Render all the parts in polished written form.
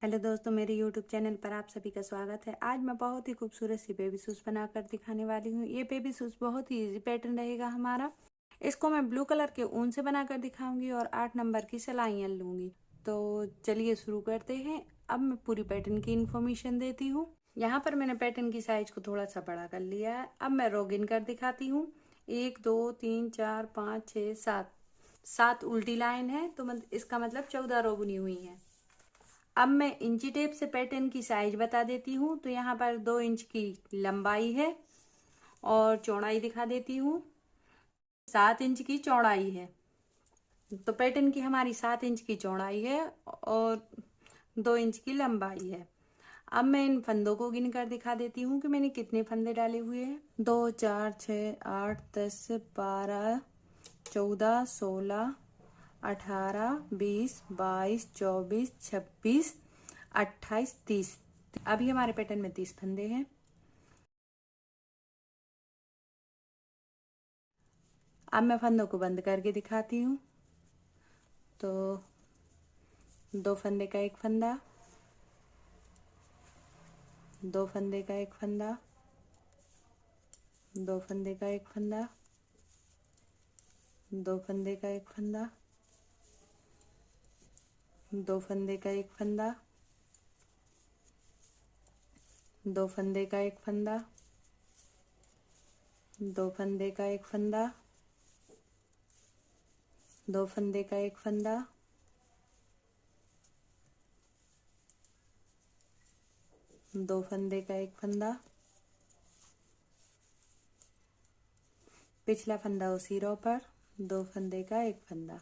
Hello दोस्तों, मेरे YouTube channel पर आप सभी का स्वागत है। आज मैं बहुत ही खूबसूरत सी बेबी शूज़ बनाकर दिखाने वाली हूँ। ये बेबी शूज़ बहुत ही इजी पैटर्न रहेगा हमारा। इसको मैं ब्लू कलर के ऊन से बनाकर दिखाऊंगी और 8 नंबर की सिलाइयाँ लूँगी। तो चलिए शुरू करते हैं। अब मैं पूरी पैटर्न की इन्फॉर्मेशन देती हूँ। यहाँ पर मैंने पैटर्न की साइज को थोड़ा सा बड़ा कर लिया है। अब मैं रो गिन कर दिखाती हूँ। 1 2 3 4 5 6 7 7 उल्टी लाइन है, तो इसका मतलब 14 रो बुनी हुई है। अब मैं इंची टेप से पैटर्न की साइज बता देती हूँ। तो यहाँ पर 2 इंच की लंबाई है और चौड़ाई दिखा देती हूँ। 7 इंच की चौड़ाई है। तो पैटर्न की हमारी 7 इंच की चौड़ाई है और 2 इंच की लंबाई है। अब मैं इन फंदों को गिन कर दिखा देती हूँ कि मैंने कितने फंदे डाले हुए हैं। 2 4 6 8 10 12 14 16 18 20 22 24 26 28 30। अभी हमारे पैटर्न में 30 फंदे हैं। अब मैं फंदों को बंद करके दिखाती हूँ। तो 2 फंदे का एक फंदा, 2 फंदे का एक फंदा, 2 फंदे का एक फंदा, 2 फंदे का एक फंदा, 2 फंदे का एक फंदा, 2 फंदे का एक फंदा, 2 फंदे का एक फंदा, 2 फंदे का एक फंदा, 2 फंदे का एक फंदा, पिछला फंदा उसी रो पर, 2 फंदे का एक फंदा,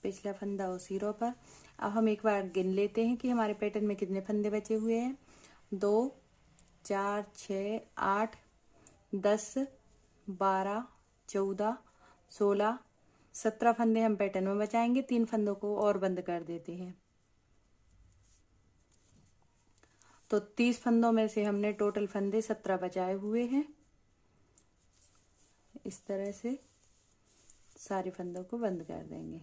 पिछला फंदा उसी रो पर। अब हम एक बार गिन लेते हैं कि हमारे पैटर्न में कितने फंदे बचे हुए हैं। 2 4 6 8 10 12 14 16 17 फंदे हम पैटर्न में बचाएंगे। 3 फंदों को और बंद कर देते हैं। तो 30 फंदों में से हमने टोटल फंदे 17 बचाए हुए हैं। इस तरह से सारे फंदों को बंद कर देंगे।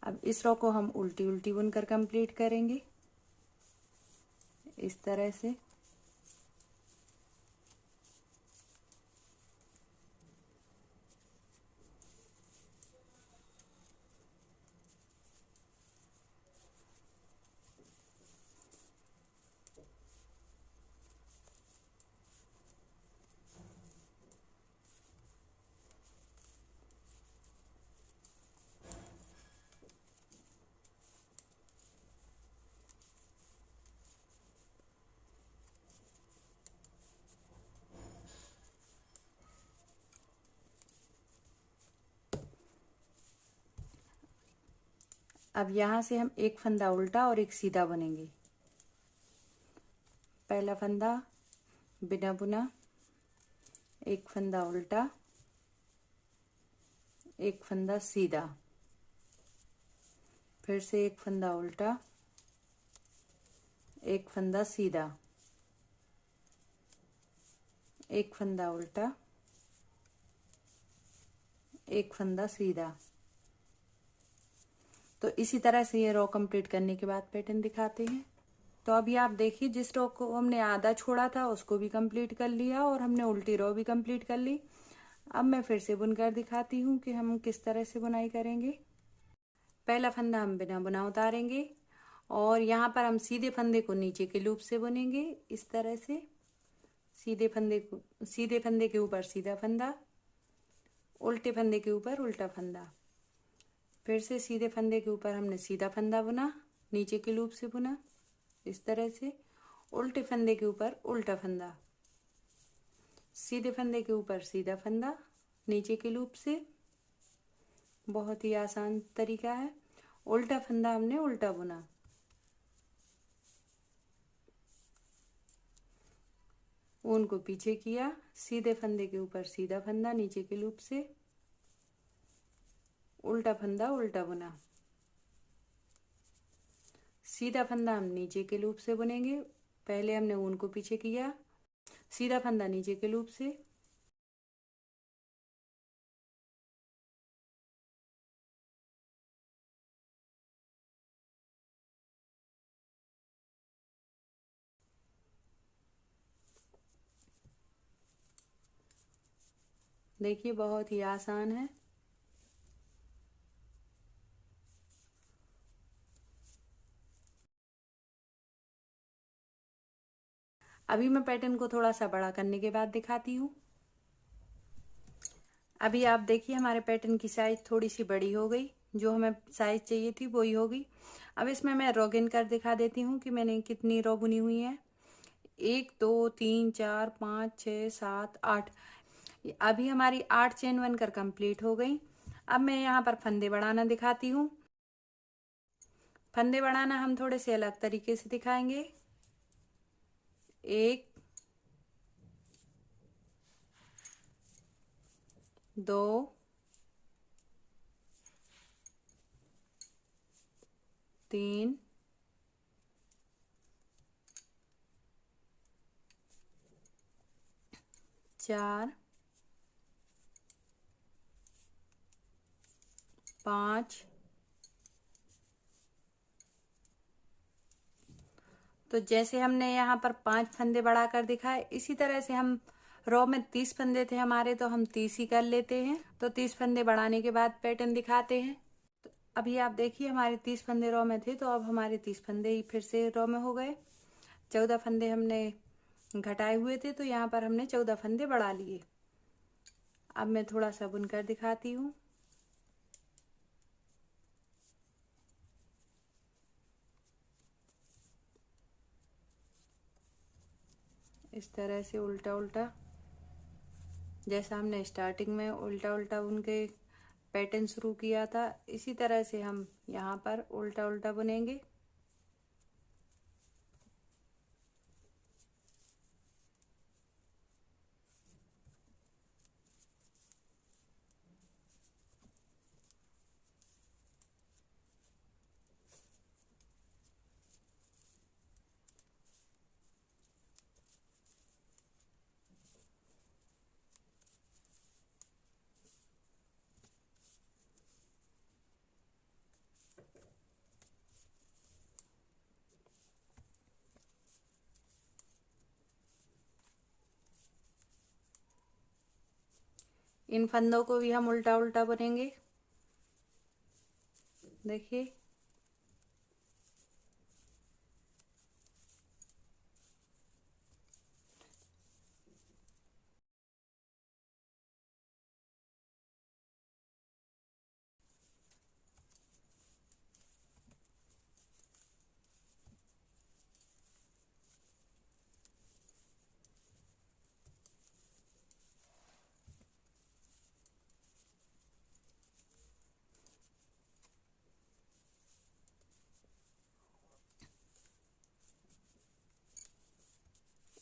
अब इस रो को हम उल्टी उल्टी बुनकर कंप्लीट करेंगे इस तरह से। अब यहाँ से हम एक फंदा उल्टा और एक सीधा बुनेंगे। पहला फंदा बिना बुना, एक फंदा उल्टा, एक फंदा सीधा, फिर से एक फंदा उल्टा, एक फंदा सीधा, एक फंदा उल्टा, एक फंदा सीधा। तो इसी तरह से ये रो कंप्लीट करने के बाद पैटर्न दिखाते हैं। तो अभी आप देखिए, जिस रो को हमने आधा छोड़ा था उसको भी कंप्लीट कर लिया और हमने उल्टी रो भी कंप्लीट कर ली। अब मैं फिर से बुनकर दिखाती हूँ कि हम किस तरह से बुनाई करेंगे। पहला फंदा हम बिना बुना उतारेंगे और यहाँ पर हम सीधे फंदे को नीचे के लूप से बुनेंगे इस तरह से। सीधे फंदे के ऊपर सीधा फंदा, उल्टे फंदे के ऊपर उल्टा फंदा, फिर से सीधे फंदे के ऊपर हमने सीधा फंदा बुना, नीचे के लूप से बुना इस तरह से। उल्टे फंदे के ऊपर उल्टा फंदा, सीधे फंदे के ऊपर सीधा फंदा, नीचे के लूप से। बहुत ही आसान तरीका है। उल्टा फंदा हमने उल्टा बुना, ऊन को पीछे किया, सीधे फंदे के ऊपर सीधा फंदा, नीचे के लूप से, उल्टा फंदा उल्टा बुना। सीधा फंदा हम नीचे के लूप से बुनेंगे। पहले हमने ऊन को पीछे किया, सीधा फंदा नीचे के लूप से, देखिए बहुत ही आसान है। अभी मैं पैटर्न को थोड़ा सा बड़ा करने के बाद दिखाती हूँ। अभी आप देखिए हमारे पैटर्न की साइज थोड़ी सी बड़ी हो गई, जो हमें साइज चाहिए थी वही होगी। अब इसमें मैं रो गिन कर दिखा देती हूँ कि मैंने कितनी रो बुनी हुई है। 1 2 3 4 5 6 7 8। अभी हमारी 8 चेन बनकर कंप्लीट हो गई। अब मैं यहाँ पर फंदे बढ़ाना दिखाती हूँ। फंदे बढ़ाना हम थोड़े से अलग तरीके से दिखाएंगे। 1 2 3 4 5। तो जैसे हमने यहाँ पर 5 फंदे बढ़ाकर दिखाए, इसी तरह से हम रो में 30 फंदे थे हमारे, तो हम 30 ही कर लेते हैं। तो 30 फंदे बढ़ाने के बाद पैटर्न दिखाते हैं। तो अभी आप देखिए हमारे 30 फंदे रो में थे, तो अब हमारे 30 फंदे ही फिर से रो में हो गए। 14 फंदे हमने घटाए हुए थे, तो यहाँ पर हमने 14 फंदे बढ़ा लिए। अब मैं थोड़ा सा बुनकर दिखाती हूँ। इस तरह से उल्टा उल्टा, जैसा हमने स्टार्टिंग में उल्टा उल्टा बुन के पैटर्न शुरू किया था, इसी तरह से हम यहाँ पर उल्टा उल्टा बुनेंगे। इन फंदों को भी हम उल्टा उल्टा बुनेंगे। देखिए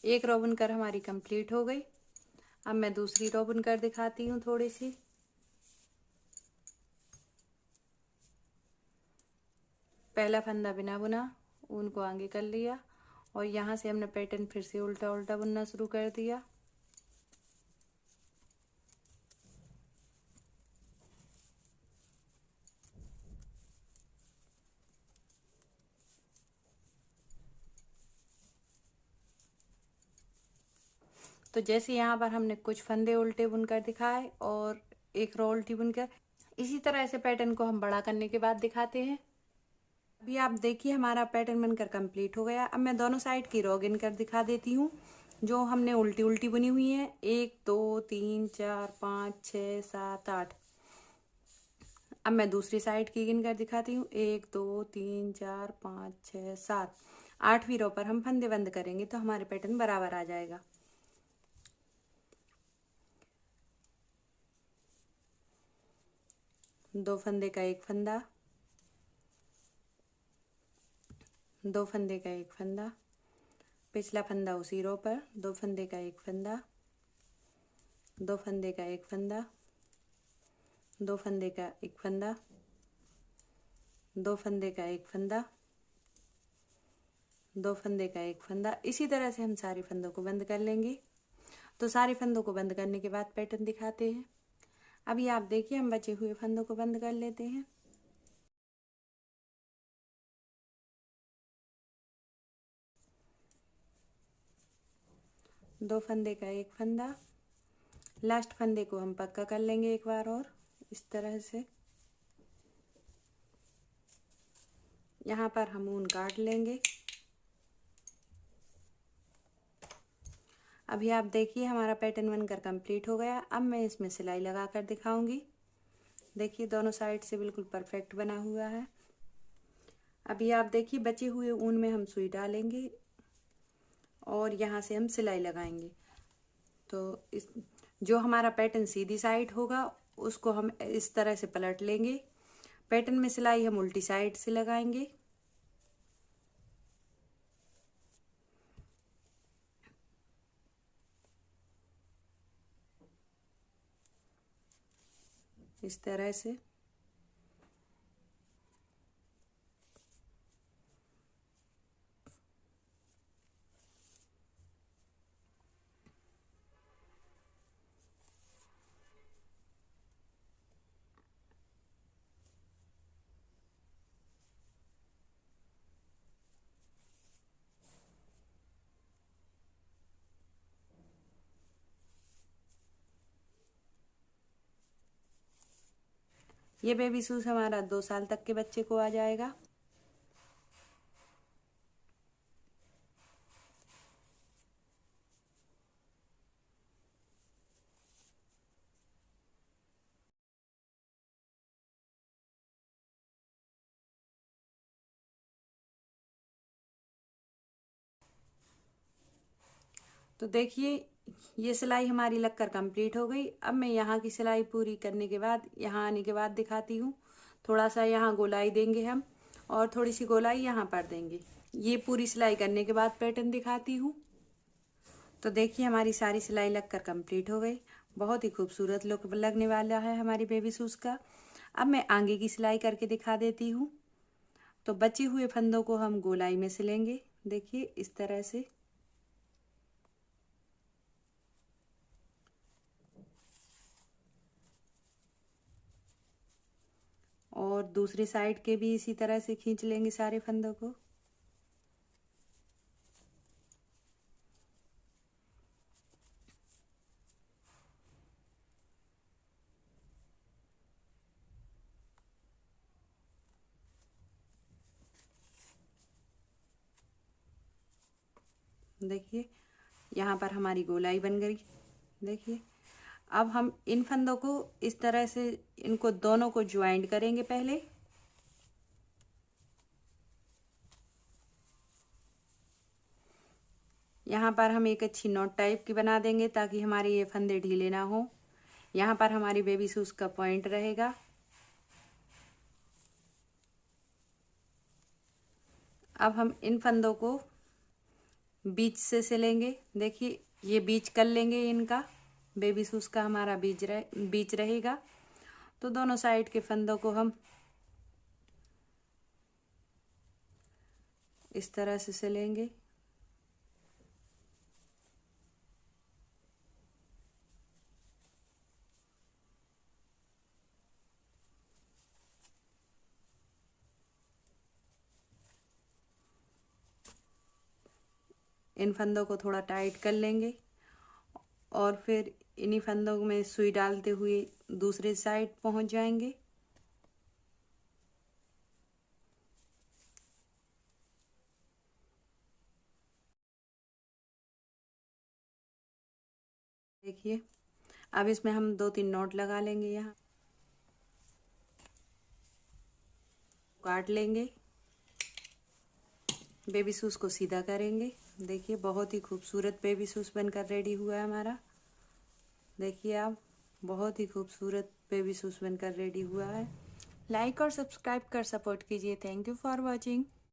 एक रो बुनकर हमारी कंप्लीट हो गई। अब मैं दूसरी रो बुनकर दिखाती हूँ थोड़ी सी। पहला फंदा बिना बुना, ऊन को आगे कर लिया और यहाँ से हमने पैटर्न फिर से उल्टा उल्टा बुनना शुरू कर दिया। तो जैसे यहाँ पर हमने कुछ फंदे उल्टे बुनकर दिखाए और एक रो उल्टी बुनकर, इसी तरह से पैटर्न को हम बड़ा करने के बाद दिखाते हैं। अभी आप देखिए हमारा पैटर्न बनकर कंप्लीट हो गया। अब मैं दोनों साइड की रो गिन कर दिखा देती हूँ, जो हमने उल्टी उल्टी बुनी हुई है। 1 2 3 4 5 6 7 8। अब मैं दूसरी साइड की गिन कर दिखाती हूँ। 1 2 3 4 5 6 7। 8वीं रो पर हम फंदे बंद करेंगे तो हमारे पैटर्न बराबर आ जाएगा। दो फंदे का एक फंदा, दो फंदे का एक फंदा, पिछला फंदा उसी रो पर, दो फंदे का एक फंदा, दो फंदे का एक फंदा, दो फंदे का एक फंदा, दो फंदे का एक फंदा, दो फंदे का एक फंदा। इसी तरह से हम सारे फंदों को बंद कर लेंगे। तो सारे फंदों को बंद करने के बाद पैटर्न दिखाते हैं। अभी आप देखिए हम बचे हुए फंदों को बंद कर लेते हैं। दो फंदे का एक फंदा, लास्ट फंदे को हम पक्का कर लेंगे एक बार और इस तरह से। यहाँ पर हम ऊन काट लेंगे। अभी आप देखिए हमारा पैटर्न बनकर कंप्लीट हो गया। अब मैं इसमें सिलाई लगा कर दिखाऊंगी। देखिए दोनों साइड से बिल्कुल परफेक्ट बना हुआ है। अभी आप देखिए बचे हुए ऊन में हम सुई डालेंगे और यहाँ से हम सिलाई लगाएंगे। तो इस जो हमारा पैटर्न सीधी साइड होगा उसको हम इस तरह से पलट लेंगे। पैटर्न में सिलाई हम उल्टी साइड से लगाएंगे। इस तरह से। ये बेबी शूज हमारा 2 साल तक के बच्चे को आ जाएगा। तो देखिए ये सिलाई हमारी लगकर कंप्लीट हो गई। अब मैं यहाँ की सिलाई पूरी करने के बाद यहाँ आने के बाद दिखाती हूँ। थोड़ा सा यहाँ गोलाई देंगे हम और थोड़ी सी गोलाई यहाँ पर देंगे। ये पूरी सिलाई करने के बाद पैटर्न दिखाती हूँ। तो देखिए हमारी सारी सिलाई लगकर कंप्लीट हो गई। बहुत ही खूबसूरत लुक लगने वाला है हमारी बेबी शूज का। अब मैं आगे की सिलाई करके दिखा देती हूँ। तो बचे हुए फंदों को हम गोलाई में सिलेंगे। देखिए इस तरह से। और दूसरी साइड के भी इसी तरह से खींच लेंगे सारे फंदों को। देखिए यहाँ पर हमारी गोलाई बन गई। देखिए अब हम इन फंदों को इस तरह से इनको दोनों को ज्वाइंट करेंगे पहले। यहाँ पर हम एक अच्छी नॉट टाइप की बना देंगे ताकि हमारे ये फंदे ढीले ना हो। यहाँ पर हमारी बेबी शूज का पॉइंट रहेगा। अब हम इन फंदों को बीच से सिलेंगे। देखिए ये बीच कर लेंगे इनका। बेबी शूज का हमारा बीच रहेगा। तो दोनों साइड के फंदों को हम इस तरह से सिलेंगे। इन फंदों को थोड़ा टाइट कर लेंगे और फिर इन्हीं फंदों में सुई डालते हुए दूसरे साइड पहुंच जाएंगे। देखिए अब इसमें हम 2-3 नॉट लगा लेंगे। यहाँ काट लेंगे। बेबी शूज को सीधा करेंगे। देखिए बहुत ही खूबसूरत बेबी शूज बनकर रेडी हुआ है हमारा। देखिए आप बहुत ही खूबसूरत बेबी शूज बनकर रेडी हुआ है। लाइक और सब्सक्राइब कर सपोर्ट कीजिए। Thank you for watching.